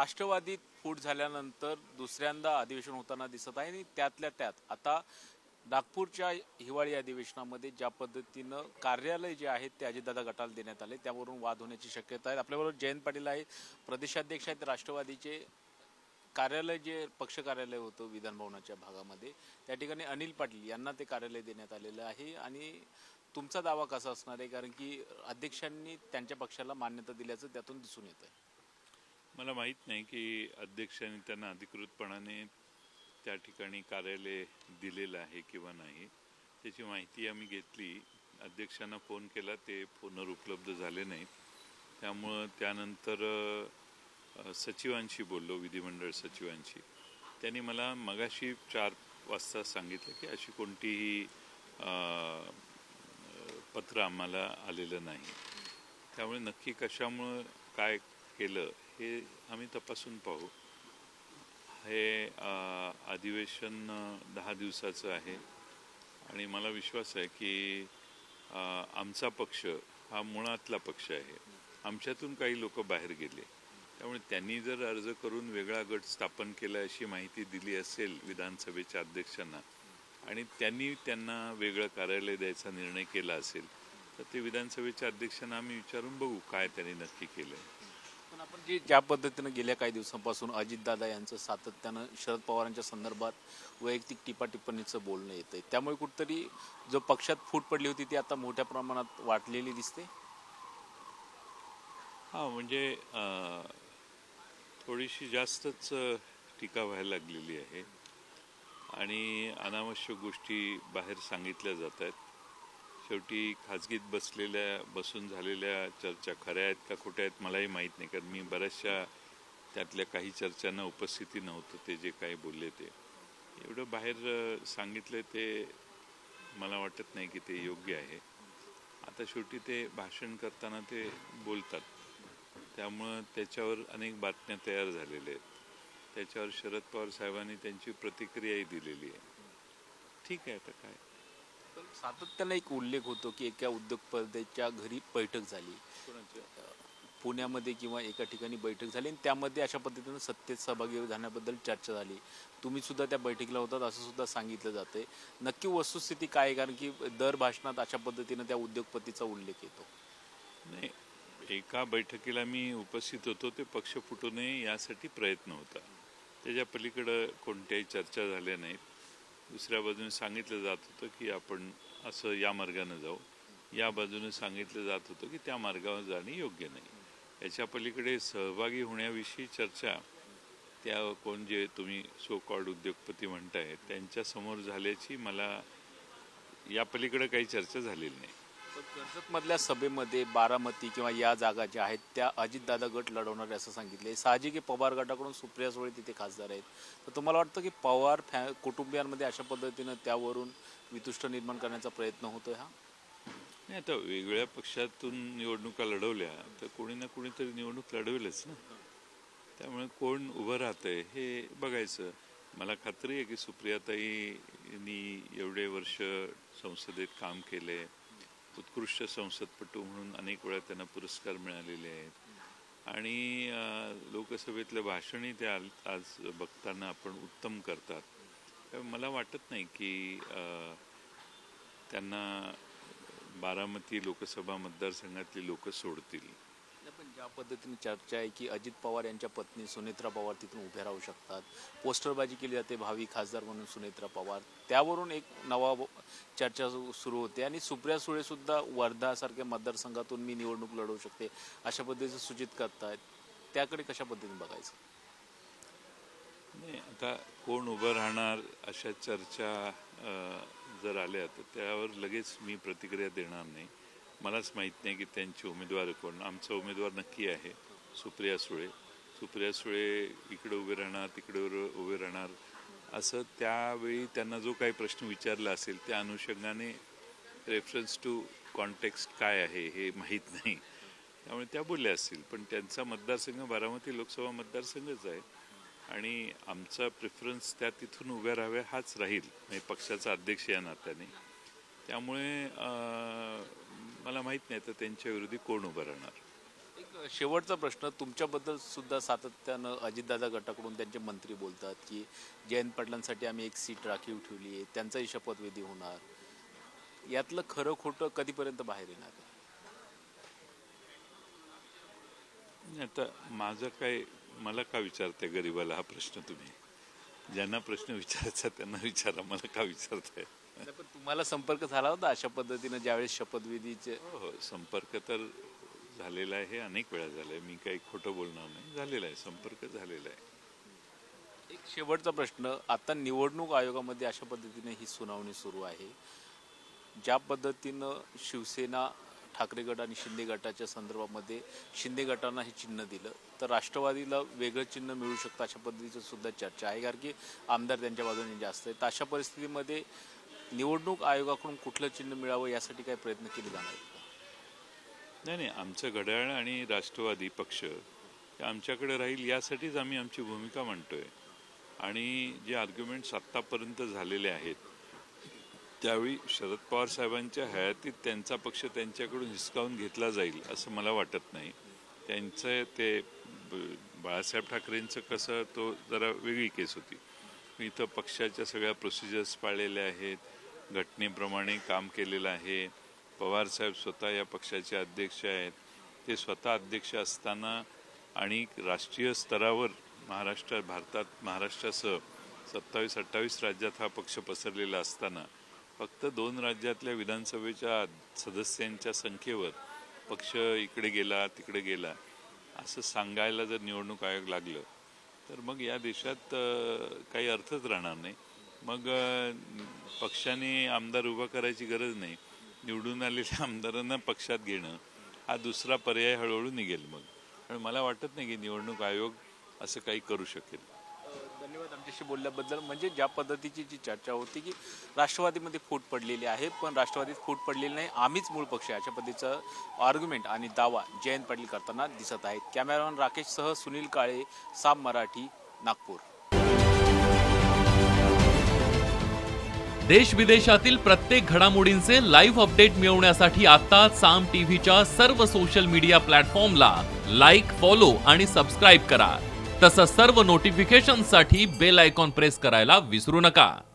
राष्ट्रवादीत फूट झाल्यानंतर दुसऱ्यांदा अधिवेशन होताना दिसत आहे आणि त्यातल्या त्यात आता नागपूरच्या हिवाळी अधिवेशनामध्ये ज्या पद्धतीनं कार्यालय जे आहे ते अजितदादा गटाला देण्यात आले त्यावरून वाद होण्याची शक्यता आहे. आपल्याबरोबर जयंत पाटील आहे, प्रदेशाध्यक्ष आहेत राष्ट्रवादीचे. कार्यालय जे पक्ष कार्यालय होतं विधानभवनाच्या भागामध्ये, त्या ठिकाणी अनिल पाटील यांना ते कार्यालय देण्यात आलेलं आहे. आणि तुमचा दावा कसा असणार आहे, कारण की अध्यक्षांनी त्यांच्या पक्षाला मान्यता दिल्याचं त्यातून दिसून येत आहे. मला माहीत नाही की अध्यक्षांनी त्यांना अधिकृतपणाने त्या ठिकाणी कार्यालय दिलेलं आहे किंवा नाही. त्याची माहिती आम्ही घेतली. अध्यक्षांना फोन केला, ते फोनवर उपलब्ध झाले नाहीत. त्यामुळं त्यानंतर सचिवांशी बोललो, विधिमंडळ सचिवांशी. त्यांनी मला मगाशी 4 वाजता सांगितलं की अशी कोणतीही पत्र आम्हाला आलेलं नाही. त्यामुळे नक्की कशामुळं काय केलं हे आम्ही तपासून पाहू. हे अधिवेशन 10 दिवसाचं आहे आणि मला विश्वास आहे की आमचा पक्ष हा मुळातला पक्ष आहे. आमच्यातून काही लोक बाहेर गेले, त्यामुळे त्यांनी जर अर्ज करून वेगळा गट स्थापन केला अशी माहिती दिली असेल विधानसभेच्या अध्यक्षांना आणि त्यांना वेगळं कार्यालय द्यायचा निर्णय केला असेल तर ते विधानसभेच्या अध्यक्षांना आम्ही विचारून बघू काय त्यांनी नक्की केलं. पण आपण जी ज्या पद्धतीनं गेल्या काही दिवसांपासून अजितदादा यांचं सातत्यानं शरद पवारांच्या संदर्भात वैयक्तिक टिप्पणीचं बोलणं येतंय, त्यामुळे कुठतरी जो पक्षात फूट पडली होती ती आता मोठ्या प्रमाणात वाढलेली दिसते. म्हणजे थोडीशी जास्तच टीका व्हायला लागलेली आहे आणि अनावश्यक गोष्टी बाहेर सांगितल्या जात आहेत. शेवटी खाजगीत बसून झालेल्या चर्चा खऱ्या आहेत का खोट्या आहेत मलाही माहीत नाही, कारण मी बऱ्याचशा त्यातल्या काही चर्चांना उपस्थिती नव्हतं. ते जे काही बोलले ते एवढं बाहेर सांगितलं ते मला वाटत नाही की ते योग्य आहे. आता शेवटी ते भाषण करताना ते बोलतात, त्यामुळं त्याच्यावर अनेक बातम्या तयार झालेल्या आहेत. त्याच्यावर शरद पवार साहेबांनी त्यांची प्रतिक्रियाही दिलेली आहे. ठीक आहे, आता काय. सातत्यानं एक उल्लेख होतो की एका उद्योगपतीच्या घरी बैठक झाली पुण्यामध्ये किंवा एका ठिकाणी बैठक झाली आणि त्यामध्ये अशा पद्धतीनं सत्तेत सहभागी होण्याबद्दल चर्चा झाली. तुम्ही सुद्धा त्या बैठकीला होतात असं सुद्धा सांगितलं जातंय. नक्की वस्तुस्थिती काय आहे, कारण की दर भाषणात अशा पद्धतीनं त्या उद्योगपतीचा उल्लेख येतो. नाही, एका बैठकीला मी उपस्थित होतो, ते पक्ष फुटू नये यासाठी प्रयत्न होता. त्याच्या पलीकडं कोणत्याही चर्चा झाल्या नाहीत. दुसऱ्या बाजूने सांगितलं जात होतं की आपण असं या मार्गानं जाऊ, या बाजूने सांगितलं जात होतं की त्या मार्गावर जाणे योग्य नाही. याच्या पलीकडे सहभागी होण्याविषयी चर्चा त्या कोण जे तुम्ही सो कॉल्ड उद्योगपती म्हणताय त्यांच्यासमोर झाल्याची मला या पलीकडे काही चर्चा झालेली नाही. कर्जतमधल्या सभेमध्ये बारामती किंवा या जागा ज्या आहेत त्या अजितदादा गट लढवणार असं सांगितले. साहजिक पवार गटाकडून सुप्रिया सुळे तिथे खासदार आहेत, तर तुम्हाला वाटतं की पवार कुटुंबियांमध्ये अशा पद्धतीनं त्यावरून वितुष्ट निर्माण करण्याचा प्रयत्न होतोय? नाही, आता वेगवेगळ्या पक्षातून निवडणुका लढवल्या तर कोणी ना कोणीतरी निवडणूक लढवेलच ना. त्यामुळे कोण उभं राहतंय हे बघायचं. मला खात्री आहे की सुप्रियाताईंनी एवढे वर्ष संसदेत काम केले, उत्कृष्ट संसदपटू म्हणून अनेक वेळा त्यांना पुरस्कार मिळालेले आहेत आणि लोकसभेतलं भाषणही ते आज बघताना आपण उत्तम करतात. मला वाटत नाही की त्यांना बारामती लोकसभा मतदारसंघातली लोक सोडतील. पण ज्या पद्धतीने चर्चा आहे की अजित पवार यांच्या पत्नी सुनेत्रा पवार तिथून उभ्या राहू शकतात, पोस्टरबाजी केली जाते भावी खासदार म्हणून सुनेत्रा पवार, त्यावरून एक नवा चर्चा सुरू होते. आणि सुप्रिया सुळे सुद्धा वर्धासारख्या मतदारसंघातून मी निवडणूक लढवू शकते अशा पद्धतीचं सूचित करतायत. त्याकडे कशा पद्धतीने बघायचं? नाही, आता कोण उभं राहणार अशा चर्चा जर आल्या तर त्यावर लगेच मी प्रतिक्रिया देणार नाही. मलाच माहीत नाही की त्यांचे उमेदवार कोण. आमचा उमेदवार नक्की आहे सुप्रिया सुळे. सुप्रिया सुळे इकडे उभे राहणार तिकडे उभे राहणार असं त्यावेळी त्यांना जो काही प्रश्न विचारला असेल त्या अनुषंगाने रेफरन्स टू कॉन्टेक्स्ट काय आहे हे माहीत नाही, त्यामुळे त्या बोलल्या असतील. पण त्यांचा मतदारसंघ बारामती लोकसभा मतदारसंघच आहे आणि आमचा प्रेफरन्स त्या तिथून उभ्या राहाव्या हाच राहील, म्हणजे पक्षाचा अध्यक्ष या नात्याने. त्यामुळे मला माहीत नाही तर त्यांच्या विरोधी कोण उभं राहणार. एक शेवटचा प्रश्न तुमच्याबद्दल सुद्धा सातत्यानं अजितदादा गटाकडून त्यांचे मंत्री बोलतात की जयंत पाटलांसाठी आम्ही एक सीट राखीव ठेवली आहे, त्यांचाही शपथविधी होणार. यातलं खरं खोटं कधीपर्यंत बाहेर येणार आहे? आता माझं काय, मला का विचारताय गरीबाला हा प्रश्न? तुम्ही ज्यांना प्रश्न विचारायचा त्यांना विचारा, मला का विचारताय? नाही, पण तुम्हाला संपर्क झाला होता अशा पद्धतीनं ज्यावेळेस शपथविधीचे? हो, संपर्क तर झालेला आहे, अनेक वेळा झालाय. मी काही खोटं बोलणार नाही, झालेला आहे, संपर्क झालेला आहे. एक शेवटचा प्रश्न, आता निवडणूक आयोगामध्ये अशा पद्धतीने ही सुनावणी सुरू आहे. ज्या पद्धतीनं शिवसेना, ठाकरे गट आणि शिंदे गटाच्या संदर्भामध्ये शिंदे गटांना हे चिन्ह दिलं तर राष्ट्रवादीला वेगळं चिन्ह मिळू शकतं अशा पद्धतीचं सुद्धा चर्चा आहे, कारण की आमदार त्यांच्या बाजूने जास्त आहे. तर अशा परिस्थितीमध्ये निवडणूक आयोगाकडून कुठलं चिन्ह मिळावं यासाठी काही प्रयत्न केले जाणार आहेत का? नाही, आमचं घड्याळ आणि राष्ट्रवादी पक्ष हे आमच्याकडे राहील यासाठीच आम्ही आमची भूमिका मांडतोय. आणि जे आर्ग्युमेंट्स आत्तापर्यंत झालेले आहेत त्यावेळी शरद पवार साहेबांच्या हयातीत त्यांचा पक्ष त्यांच्याकडून हिसकावून घेतला जाईल असं मला वाटत नाही. त्यांचं ते बाळासाहेब ठाकरेंचं कसं, तो जरा वेगळी केस होती. इथं पक्षाच्या सगळ्या प्रोसिजर्स पाळलेल्या आहेत, घटनेप्रमाणे काम केलेलं आहे. पवारसाहेब स्वतः या पक्षाचे अध्यक्ष आहेत. ते स्वतः अध्यक्ष असताना आणि राष्ट्रीय स्तरावर भारतात महाराष्ट्रासह 27-28 राज्यात हा पक्ष पसरलेला असताना फक्त 2 राज्यातल्या विधानसभेच्या सदस्यांच्या संख्येवर पक्ष इकडे गेला तिकडे गेला असं सांगायला जर निवडणूक आयोग लागलं तर मग या देशात काही अर्थच राहणार नाही. मग पक्षाने आमदार उभा करायची गरज नाही, निवडून आलेल्या आमदारांना पक्षात घेणं हा दुसरा पर्याय हळूहळू निघेल. मग पण मला वाटत नाही की निवडणूक आयोग असं काही करू शकेल. धन्यवाद आमच्याशी बोलल्याबद्दल. म्हणजे ज्या पद्धतीची जी चर्चा होती की राष्ट्रवादीमध्ये फूट पडलेली आहे, पण राष्ट्रवादीत फूट पडलेली नाही, आम्हीच मूळ पक्ष आहे अशा पद्धतीचं आर्ग्युमेंट आणि दावा जयंत पाटील करताना दिसत आहेत. कॅमेरामॅन राकेशसह सुनील काळे, साम मराठी, नागपूर. देश विदेशातील प्रत्येक घडामोडींचे लाईव्ह अपडेट मिळवण्यासाठी आता साम टीव्हीच्या सर्व सोशल मीडिया प्लॅटफॉर्मला लाईक, फॉलो आणि सबस्क्राईब करा. तसंच सर्व नोटिफिकेशनसाठी बेल आयकॉन प्रेस करायला विसरू नका.